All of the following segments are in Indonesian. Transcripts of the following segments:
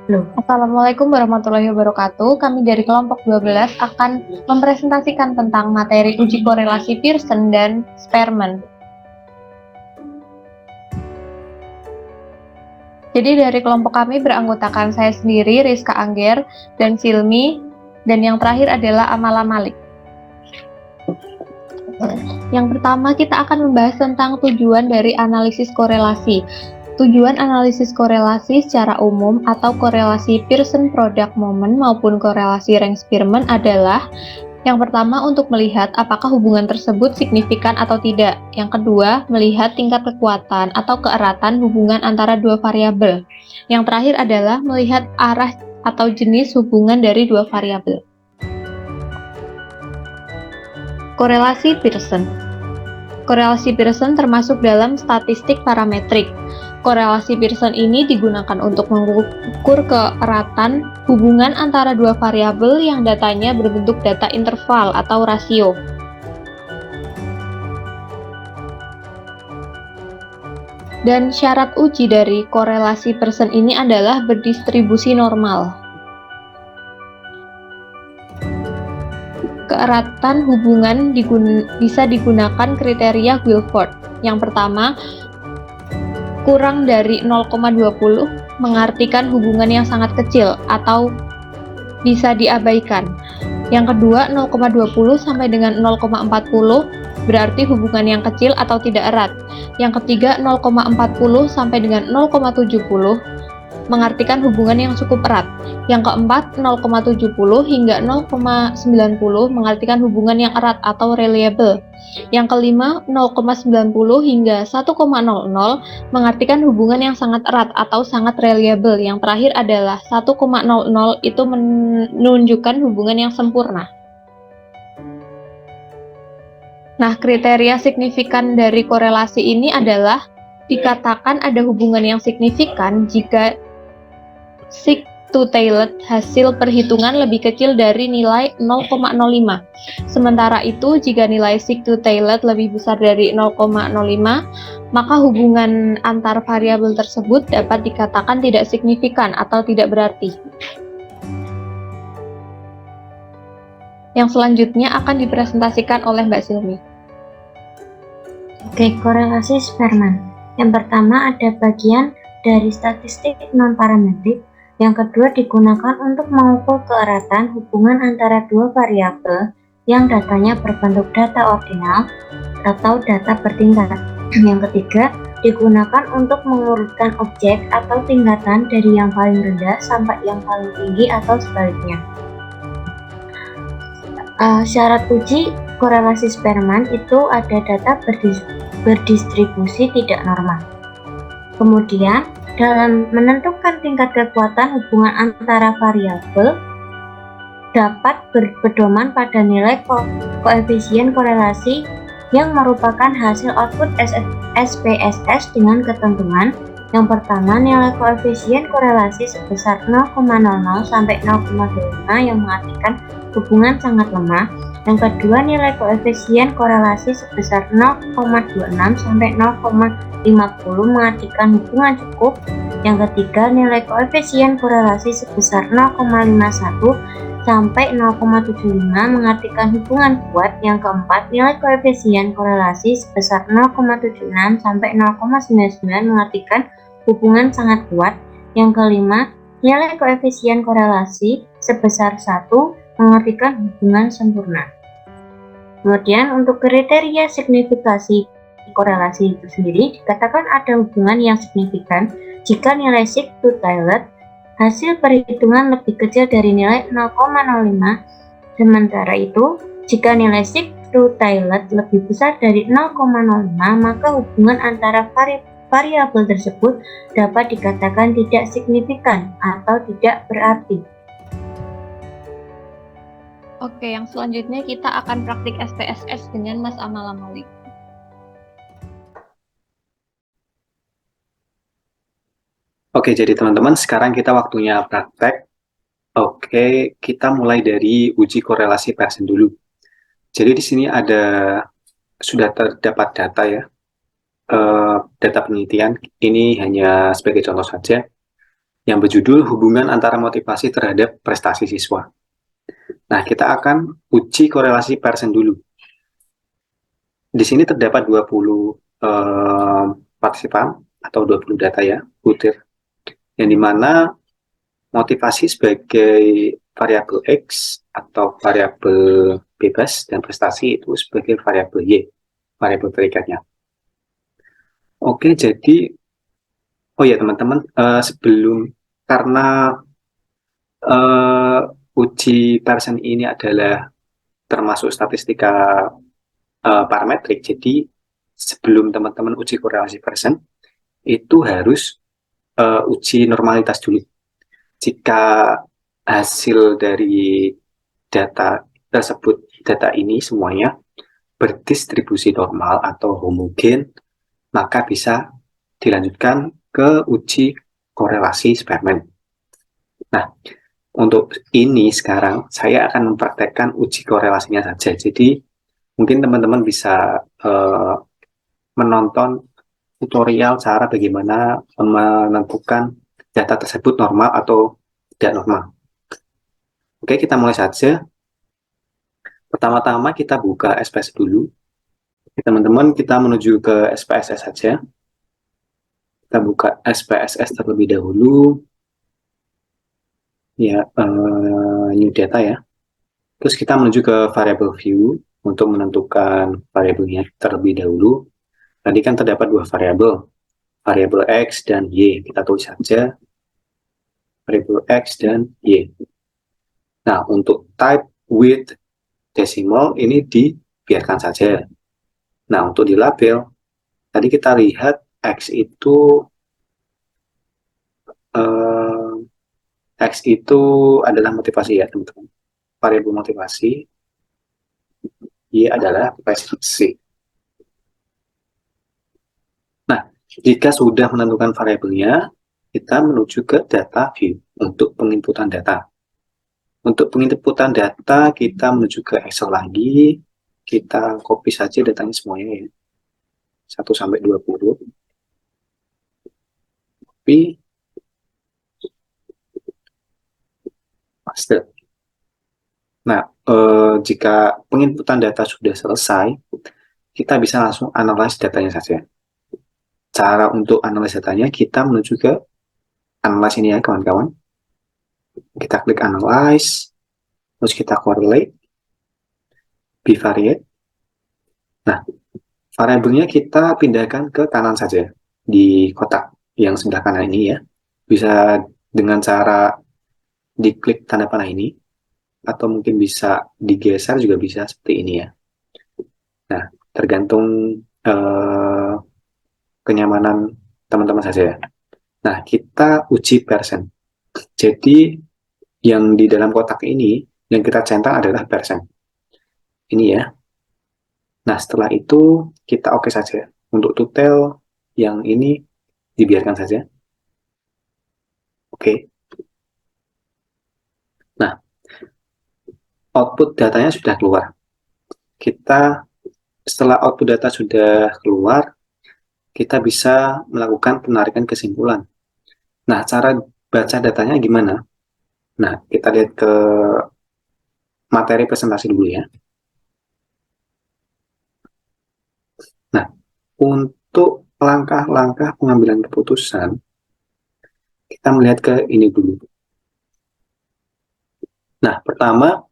Assalamualaikum warahmatullahi wabarakatuh. Kami dari kelompok 12 akan mempresentasikan tentang materi uji korelasi Pearson dan Spearman. Jadi dari kelompok kami beranggotakan saya sendiri, Rizka Angger, dan Silmi, dan yang terakhir adalah Amala Malik. Yang pertama kita akan membahas tentang tujuan dari analisis korelasi. Tujuan analisis korelasi secara umum atau korelasi Pearson product moment maupun korelasi Rank-Spearman adalah yang pertama untuk melihat apakah hubungan tersebut signifikan atau tidak. Yang kedua, melihat tingkat kekuatan atau keeratan hubungan antara dua variabel. Yang terakhir adalah melihat arah atau jenis hubungan dari dua variabel. Korelasi Pearson. Korelasi Pearson termasuk dalam statistik parametrik. Korelasi Pearson ini digunakan untuk mengukur keeratan hubungan antara dua variabel yang datanya berbentuk data interval atau rasio. Dan syarat uji dari korelasi Pearson ini adalah berdistribusi normal. Keeratan hubungan bisa digunakan kriteria Guilford. Yang pertama, kurang dari 0,20 mengartikan hubungan yang sangat kecil atau bisa diabaikan. Yang kedua, 0,20 sampai dengan 0,40 berarti hubungan yang kecil atau tidak erat. Yang ketiga, 0,40 sampai dengan 0,70 mengartikan hubungan yang cukup erat. Yang keempat, 0,70 hingga 0,90 mengartikan hubungan yang erat atau reliable. Yang kelima, 0,90 hingga 1,00 mengartikan hubungan yang sangat erat atau sangat reliable. Yang terakhir adalah 1,00 itu menunjukkan hubungan yang sempurna. Nah, kriteria signifikan dari korelasi ini adalah dikatakan ada hubungan yang signifikan jika sig-to-tailed hasil perhitungan lebih kecil dari nilai 0,05. Sementara itu, jika nilai sig-to-tailed lebih besar dari 0,05, maka hubungan antar variabel tersebut dapat dikatakan tidak signifikan atau tidak berarti. Yang selanjutnya akan dipresentasikan oleh Mbak Silmi. Oke, korelasi Spearman. Yang pertama ada bagian dari statistik non-parametrik. Yang kedua digunakan untuk mengukur keeratan hubungan antara dua variabel yang datanya berbentuk data ordinal atau data bertingkat. Yang ketiga digunakan untuk mengurutkan objek atau tingkatan dari yang paling rendah sampai yang paling tinggi atau sebaliknya. Syarat uji korelasi Spearman itu ada data berdistribusi tidak normal. Kemudian dalam menentukan tingkat kekuatan hubungan antara variabel dapat berpedoman pada nilai koefisien korelasi yang merupakan hasil output SPSS dengan ketentuan. Yang pertama, nilai koefisien korelasi sebesar 0,00 sampai 0,25 yang mengartikan hubungan sangat lemah. Yang kedua, nilai koefisien korelasi sebesar 0,26 sampai 0,50 mengartikan hubungan cukup. Yang ketiga, nilai koefisien korelasi sebesar 0,51 sampai 0,75 mengartikan hubungan kuat. Yang keempat, nilai koefisien korelasi sebesar 0,76 sampai 0,99 mengartikan hubungan sangat kuat. Yang kelima, nilai koefisien korelasi sebesar 1 mengartikan hubungan sempurna. Kemudian untuk kriteria signifikasi korelasi itu sendiri dikatakan ada hubungan yang signifikan jika nilai sig-to-tailed hasil perhitungan lebih kecil dari nilai 0,05. Sementara itu, jika nilai sig-to-tailed lebih besar dari 0,05, maka hubungan antara variabel tersebut dapat dikatakan tidak signifikan atau tidak berarti. Oke, yang selanjutnya kita akan praktik SPSS dengan Mas Amala Malik. Oke, jadi teman-teman sekarang kita waktunya praktek. Oke, kita mulai dari uji korelasi Pearson dulu. Jadi di sini sudah terdapat data ya, data penelitian. Ini hanya sebagai contoh saja. yang berjudul hubungan antara motivasi terhadap prestasi siswa. Nah, kita akan uji korelasi Pearson dulu. Di sini terdapat 20 partisipan atau 20 data ya, butir, yang dimana motivasi sebagai variabel X atau variabel bebas dan prestasi itu sebagai variabel Y, variabel perikatnya. Oke, jadi oh ya teman-teman, sebelum karena uji Pearson ini adalah termasuk statistika parametrik, jadi sebelum teman-teman uji korelasi Pearson itu harus uji normalitas dulu. Jika hasil dari data tersebut, data ini semuanya berdistribusi normal atau homogen, maka bisa dilanjutkan ke uji korelasi Spearman. Nah, untuk ini sekarang saya akan mempraktekkan uji korelasinya saja. Jadi mungkin teman-teman bisa menonton tutorial cara bagaimana menentukan data tersebut normal atau tidak normal. Oke, kita mulai saja. Pertama-tama kita buka SPSS dulu. Teman-teman, kita menuju ke SPSS saja. Kita buka SPSS terlebih dahulu. Ya, new data ya. Terus kita menuju ke variable view untuk menentukan variabelnya terlebih dahulu. Tadi kan terdapat dua variabel, variabel X dan Y. Kita tulis saja variabel X dan Y. Nah, untuk type with decimal ini dibiarkan saja. Nah, untuk di label, tadi kita lihat X itu adalah motivasi ya teman-teman. Variabel motivasi, Y adalah prestasi. Nah, jika sudah menentukan variabelnya, kita menuju ke data view untuk penginputan data. Untuk penginputan data, kita menuju ke Excel lagi. Kita copy saja datanya semuanya ya. 1 sampai 20. Copy. Paste. Nah, jika penginputan data sudah selesai, kita bisa langsung analyze datanya saja. Cara untuk analyze datanya, kita menuju ke analyze ini ya kawan-kawan. Kita klik analyze, terus kita correlate, bivariate. Nah, variabelnya kita pindahkan ke kanan saja di kotak yang sebelah kanan ini ya. Bisa dengan cara diklik tanda panah ini, atau mungkin bisa digeser juga bisa seperti ini ya. Nah, tergantung kenyamanan teman-teman saja ya. Nah, kita uji Pearson. Jadi, yang di dalam kotak ini, yang kita centang adalah Pearson. Ini ya. Nah, setelah itu kita oke saja. Untuk tutel yang ini dibiarkan saja. Oke. Nah, output datanya sudah keluar. Setelah output data sudah keluar, kita bisa melakukan penarikan kesimpulan. Nah, cara baca datanya gimana? Nah, kita lihat ke materi presentasi dulu ya. Nah, untuk langkah-langkah pengambilan keputusan, kita melihat ke ini dulu. Nah, pertama,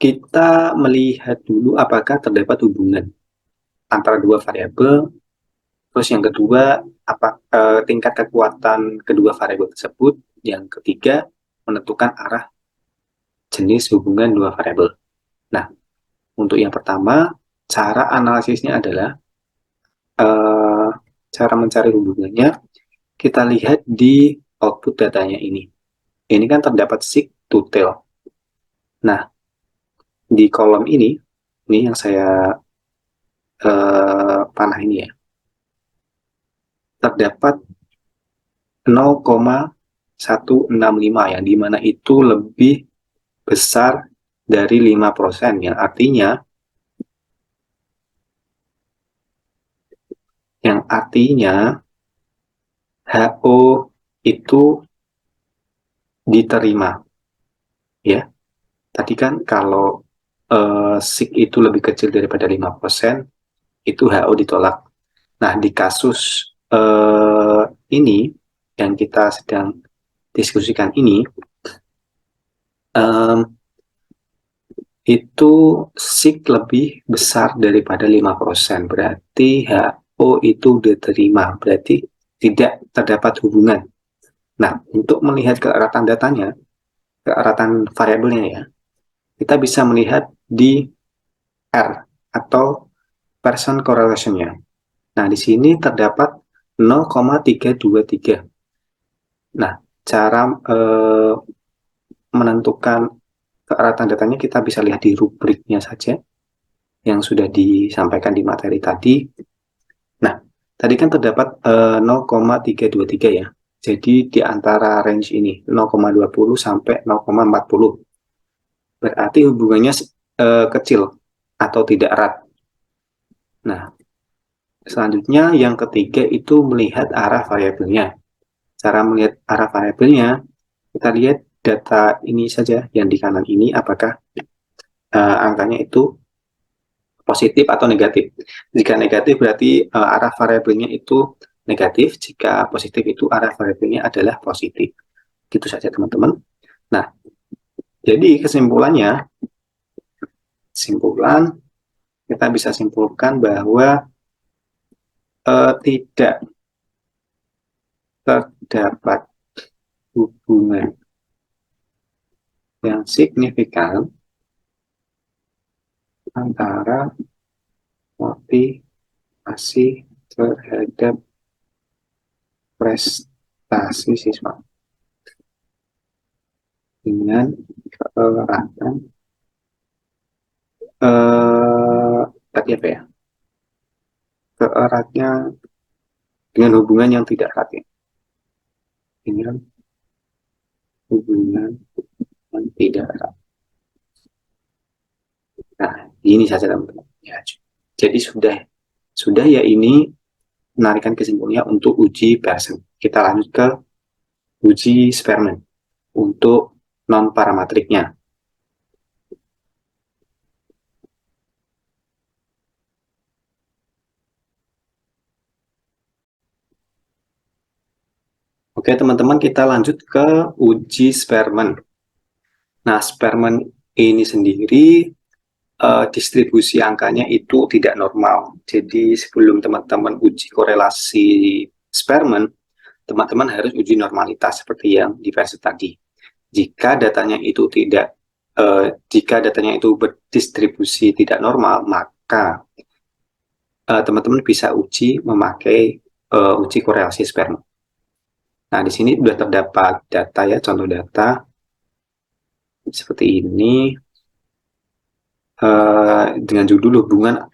kita melihat dulu apakah terdapat hubungan antara dua variabel. Terus yang kedua, tingkat kekuatan kedua variabel tersebut. Yang ketiga, menentukan arah jenis hubungan dua variabel. Nah, untuk yang pertama, cara analisisnya adalah cara mencari hubungannya, kita lihat di output datanya ini. Ini kan terdapat sig to tail. Nah, di kolom ini yang saya panah ini ya, terdapat 0,165 yang dimana itu lebih besar dari 5%, yang artinya HO itu diterima. Ya, tadi kan kalau SIG itu lebih kecil daripada 5%, itu HO ditolak. Nah, di kasus ini yang kita sedang diskusikan ini, itu SIG lebih besar daripada 5%, berarti HO itu diterima, berarti tidak terdapat hubungan. Nah, untuk melihat keeratan datanya, keeratan variabelnya ya, kita bisa melihat di R atau person correlation-nya. Nah, di sini terdapat 0,323. Nah, cara menentukan keeratan datanya kita bisa lihat di rubriknya saja yang sudah disampaikan di materi tadi. Nah, tadi kan terdapat 0,323 ya. Jadi di antara range ini 0,20 sampai 0,40. Berarti hubungannya kecil atau tidak erat. Nah, selanjutnya yang ketiga itu melihat arah variabelnya. Cara melihat arah variabelnya, kita lihat data ini saja yang di kanan ini, apakah angkanya itu positif atau negatif. Jika negatif berarti arah variabelnya itu negatif, jika positif itu arah variabelnya adalah positif. Gitu saja teman-teman. Nah, jadi kesimpulan kita bisa simpulkan bahwa tidak terdapat hubungan yang signifikan antara motivasi terhadap prestasi siswa dengan keeratan tadi apa ya? Keeratnya dengan hubungan yang tidak erat ya. Dengan hubungan yang tidak erat. Nah, ini saja teman-teman. Ya, jadi sudah ya ini menarikan kesimpulannya untuk uji Pearson. Kita lanjut ke uji Spearman untuk non parametriknya. Oke teman-teman, kita lanjut ke uji Spearman. Nah, Spearman ini sendiri distribusi angkanya itu tidak normal. Jadi sebelum teman-teman uji korelasi Spearman, teman-teman harus uji normalitas seperti yang di versi tadi. Jika datanya itu berdistribusi tidak normal, maka teman-teman bisa uji memakai uji korelasi Spearman. Nah, di sini sudah terdapat data ya, contoh data seperti ini dengan judul hubungan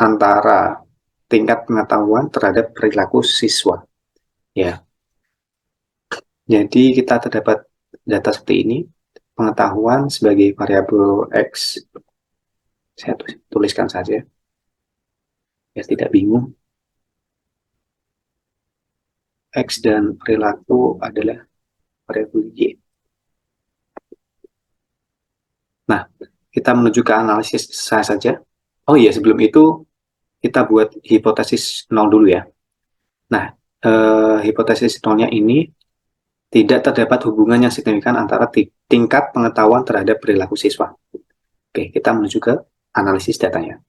antara tingkat pengetahuan terhadap perilaku siswa. Ya, jadi kita terdapat data seperti ini, pengetahuan sebagai variabel X. Saya tuliskan saja, ya tidak bingung. X dan perilaku adalah variabel Y. Nah, kita menuju ke analisis saja. Oh iya, sebelum itu kita buat hipotesis 0 dulu ya. Nah, hipotesis 0-nya ini tidak terdapat hubungan yang signifikan antara tingkat pengetahuan terhadap perilaku siswa. Oke, kita menuju ke analisis datanya.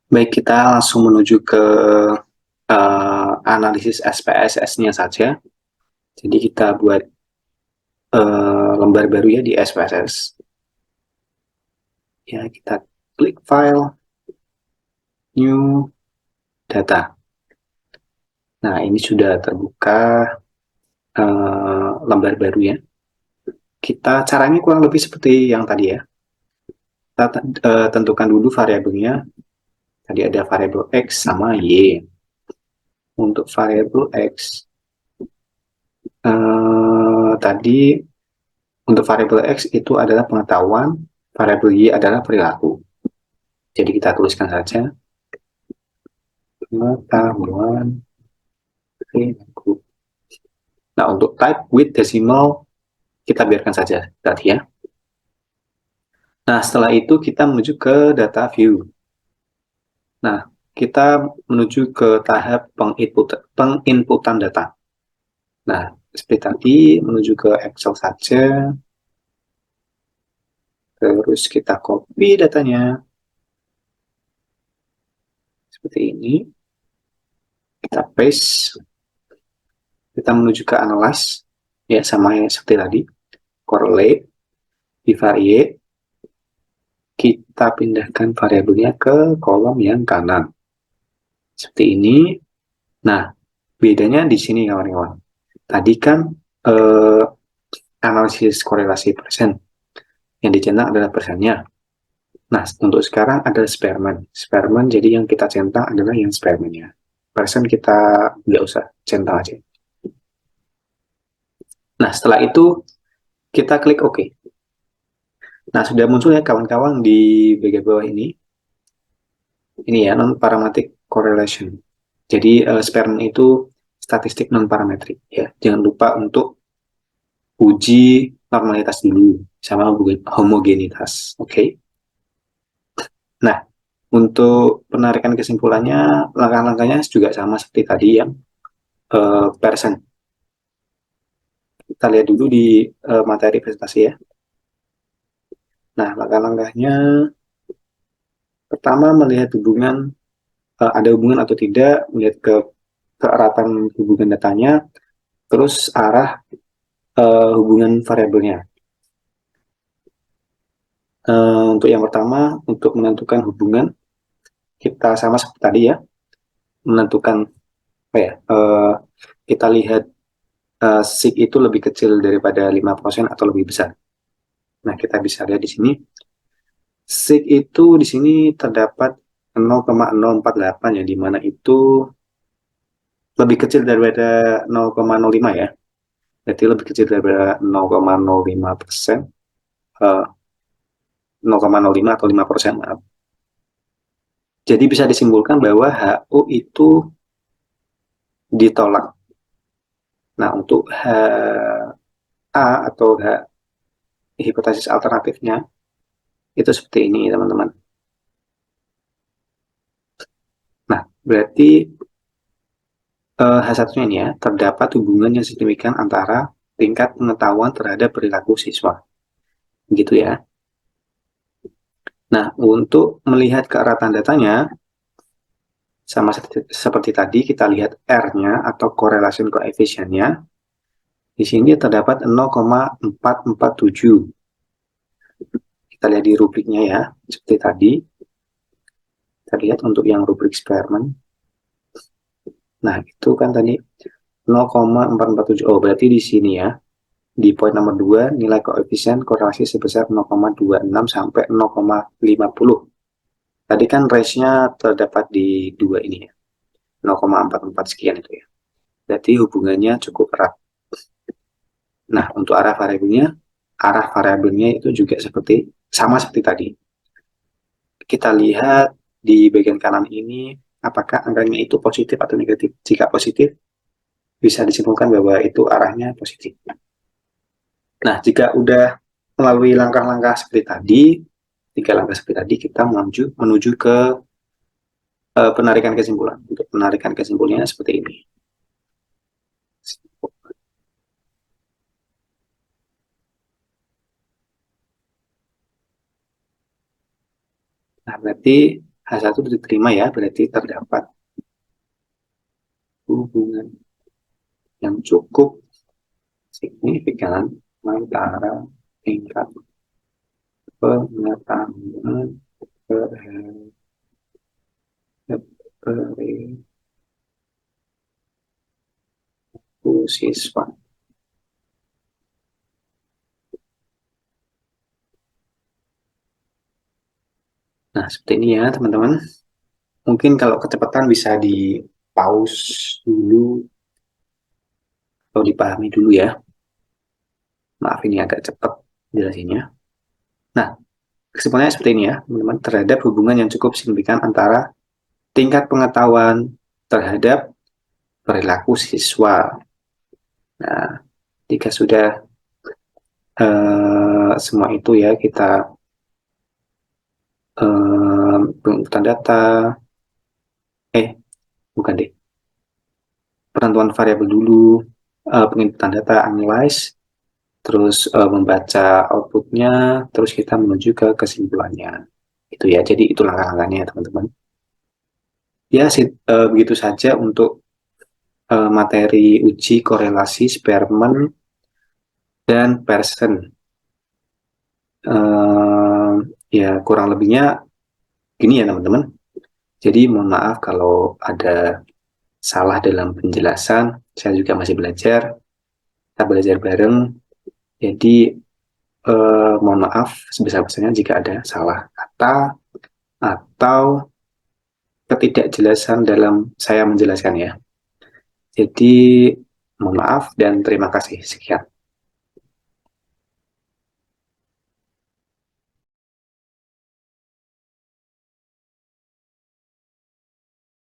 Baik, kita langsung menuju ke analisis SPSS-nya saja. Jadi kita buat lembar baru ya di SPSS. Ya, kita klik file, new data. Nah, ini sudah terbuka lembar baru ya. Caranya kurang lebih seperti yang tadi ya. Kita tentukan dulu variabelnya. Tadi ada variabel X sama Y. Untuk variabel X, tadi untuk variabel X itu adalah pengetahuan, variabel Y adalah perilaku. Jadi kita tuliskan saja pengetahuan perilaku. Nah, untuk type with decimal, kita biarkan saja tadi ya. Nah, setelah itu kita menuju ke data view. Nah, kita menuju ke tahap penginputan data. Nah, seperti tadi, menuju ke Excel saja. Terus kita copy datanya. Seperti ini. Kita paste. Kita menuju ke analyze. Ya, sama yang seperti tadi. Correlate. Bivariate. Kita pindahkan variabelnya ke kolom yang kanan. Seperti ini. Nah, bedanya di sini kawan-kawan. Tadi kan analisis korelasi persen. Yang dicetak adalah persennya. Nah, untuk sekarang ada Spearman. Spearman jadi yang kita centang adalah yang Spearman-nya. Persen kita nggak usah centang aja. Nah, setelah itu kita klik OK. Nah, sudah muncul ya kawan-kawan di bagian bawah ini. Ini ya, non-parametric correlation. Jadi, Spearman itu statistik non-parametrik. Ya. Jangan lupa untuk uji normalitas dulu sama homogenitas. Oke. Nah, untuk penarikan kesimpulannya, langkah-langkahnya juga sama seperti tadi yang persen. Kita lihat dulu di materi presentasi ya. Nah, langkah-langkahnya pertama melihat hubungan, ada hubungan atau tidak, melihat keeratan hubungan datanya, terus arah hubungan variabelnya. Untuk yang pertama, untuk menentukan hubungan, kita sama seperti tadi ya, menentukan apa ya, kita lihat sig itu lebih kecil daripada 5% atau lebih besar. Nah, kita bisa lihat di sini, sig itu di sini terdapat 0,048 ya, di mana itu lebih kecil daripada 0,05 ya. Berarti lebih kecil daripada 0,05%, 0,05 atau 5%, maaf. Jadi bisa disimpulkan bahwa HO itu ditolak. Nah, untuk HA atau hipotesis alternatifnya itu seperti ini, teman-teman. Nah, berarti H1-nya ini ya, terdapat hubungan yang signifikan antara tingkat pengetahuan terhadap perilaku siswa. Begitu ya. Nah, untuk melihat keeratan datanya, sama seperti tadi, kita lihat R-nya atau correlation coefficient-nya. Di sini terdapat 0,447. Kita lihat di rubriknya ya, seperti tadi. Kita lihat untuk yang rubrik Spearman. Nah, itu kan tadi 0,447. Oh, berarti di sini ya, di poin nomor 2, nilai koefisien korelasi sebesar 0,26 sampai 0,50. Tadi kan range-nya terdapat di 2 ini ya, 0,44 sekian itu ya. Berarti hubungannya cukup erat. Nah, untuk arah variabelnya itu juga sama seperti tadi. Kita lihat di bagian kanan ini, apakah angkanya itu positif atau negatif. Jika positif, bisa disimpulkan bahwa itu arahnya positif. Nah, jika udah melalui langkah-langkah seperti tadi, 3 langkah seperti tadi, kita menuju ke penarikan kesimpulan. Untuk penarikan kesimpulannya seperti ini. Nah, berarti H1 diterima ya, berarti terdapat hubungan yang cukup signifikan antara tingkat pengetahuan terhadap perilaku siswa. Nah, seperti ini ya, teman-teman. Mungkin kalau kecepatan bisa di pause dulu atau dipahami dulu ya. Maaf, ini agak cepat jelasinnya. Nah, kesimpulannya seperti ini ya, teman-teman. Terhadap hubungan yang cukup signifikan antara tingkat pengetahuan terhadap perilaku siswa. Nah, jika sudah semua itu ya, kita penginputan data, bukan deh, penentuan variabel dulu, penginputan data, analyze, terus membaca outputnya, terus kita menuju ke kesimpulannya. Itu ya, jadi itu langkah-langkahnya teman-teman. Ya, begitu saja untuk materi uji korelasi Spearman dan Pearson. Ya, kurang lebihnya gini ya teman-teman. Jadi mohon maaf kalau ada salah dalam penjelasan. Saya juga masih belajar. Kita belajar bareng. Jadi mohon maaf sebesar-besarnya jika ada salah kata atau ketidakjelasan dalam saya menjelaskan ya. Jadi mohon maaf dan terima kasih. Sekian.